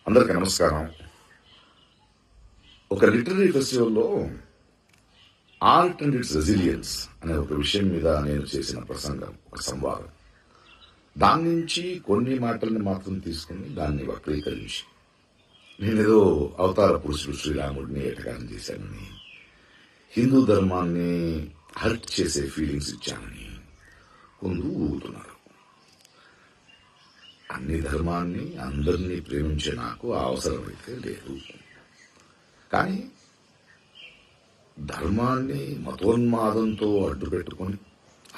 అందరికీ నమస్కారం. ఒక లిటరీ ఫెస్టివల్లో ఆర్ట్ అండ్ ఇట్స్ రెసిలియన్స్ అనే ఒక విషయం మీద నేను చేసిన ప్రసంగం, ఒక సంవాదం. దాని నుంచి కొన్ని మాటల్ని మాత్రం తీసుకుని దాన్ని వక్రీకరించి నేనేదో అవతార పురుషుడు శ్రీరాముడిని ఎటకారం చేశానని, హిందూ ధర్మాన్ని హర్ట్ చేసే ఫీలింగ్స్ ఇచ్చానని కొందరు ఊగుతున్నారు. అన్ని ధర్మాన్ని అందరినీ ప్రేమించే నాకు అవసరమైతే లేదు. కానీ ధర్మాన్ని మతోన్మాదంతో అడ్డుపెట్టుకుని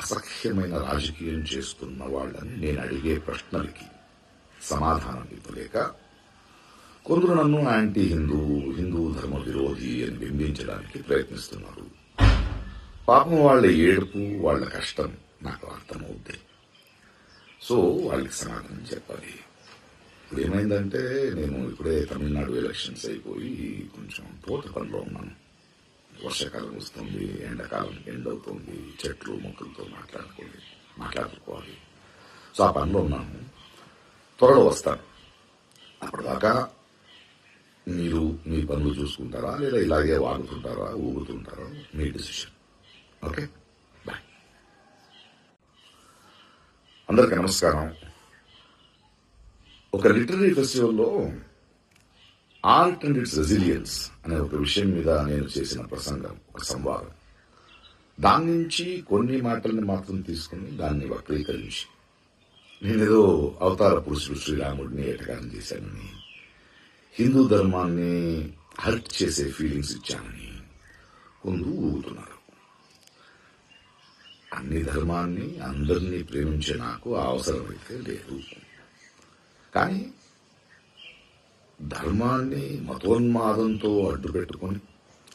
అసహ్యమైన రాజకీయం చేస్తున్న వాళ్ళని నేను అడిగే ప్రశ్నలకి సమాధానం ఇవ్వలేక కొందరు నన్ను యాంటీ హిందూ ధర్మ విరోధి అని బింబించడానికి ప్రయత్నిస్తున్నారు. పాపం వాళ్ళ ఏడుపు, వాళ్ళ కష్టం నాకు అర్థమవుద్ది. సో వాళ్ళకి సమాధానం చెప్పాలి. ఇప్పుడు ఏమైందంటే, నేను ఇప్పుడే తమిళనాడు ఎలక్షన్స్ అయిపోయి కొంచెం తోట పనిలో ఉన్నాను. వర్షాకాలం వస్తుంది, ఎండాకాలం ఎండ్ అవుతుంది, చెట్లు మొక్కలతో మాట్లాడుకోవాలి. సో ఆ పనిలో ఉన్నాను. త్వరలో వస్తాను. అప్పటిదాకా మీరు మీ పనులు చూసుకుంటారా, లేదా ఇలాగే వాగుతుంటారా, ఊగుతుంటారా, మీ డిసిషన్. Okay, bye. అందరికీ నమస్కారం. ఒక లిటరీ ఫెస్టివల్లో ఆర్ట్ అండ్ ఇట్స్ రెసిలియన్స్ అనే ఒక విషయం మీద నేను చేసిన ప్రసంగం, ఒక సంవాదం. దాని నుంచి కొన్ని మాటల్ని మాత్రం తీసుకుని దాన్ని వక్రీకరించి నేనేదో అవతార పురుషుడు శ్రీరాముడిని ఎటకారం చేశానని, హిందూ ధర్మాన్ని హర్ట్ చేసే ఫీలింగ్స్ ఇచ్చానని కొందరు ఊగుతున్నారు. అన్ని ధర్మాన్ని అందరినీ ప్రేమించే నాకు అవసరమైతే లేదు. కానీ ధర్మాన్ని మతోన్మాదంతో అడ్డుపెట్టుకుని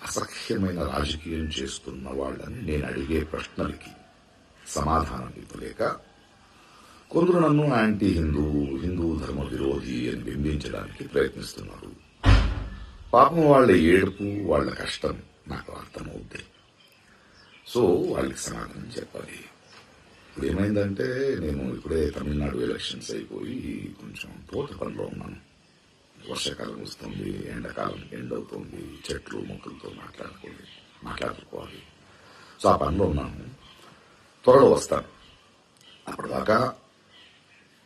అసహ్యమైన రాజకీయం చేస్తున్న వాళ్ళని నేను అడిగే ప్రశ్నలకి సమాధానం ఇవ్వలేక కొందరు నన్ను యాంటీ హిందూ ధర్మ విరోధి అని బింబించడానికి ప్రయత్నిస్తున్నారు. పాపం వాళ్ళ ఏడుపు, వాళ్ళ కష్టం నాకు అర్థమవుద్ది. సో వాళ్ళకి సమాధానం చెప్పాలి. ఇప్పుడు ఏమైందంటే, నేను ఇప్పుడే తమిళనాడు ఎలక్షన్స్ అయిపోయి కొంచెం తోట పనిలో ఉన్నాను. వర్షాకాలం వస్తుంది, ఎండాకాలం ఎండ్ అవుతుంది, చెట్లు మొక్కలతో మాట్లాడుకోవాలి. సో ఆ పనిలో ఉన్నాను. త్వరలో వస్తాను. అప్పటిదాకా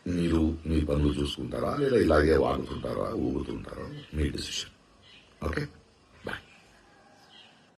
మీరు మీ పనులు చూసుకుంటారా, లేదా ఇలాగే వాగుతుంటారా, ఊగుతుంటారా, మీ డిసిషన్. ఓకే.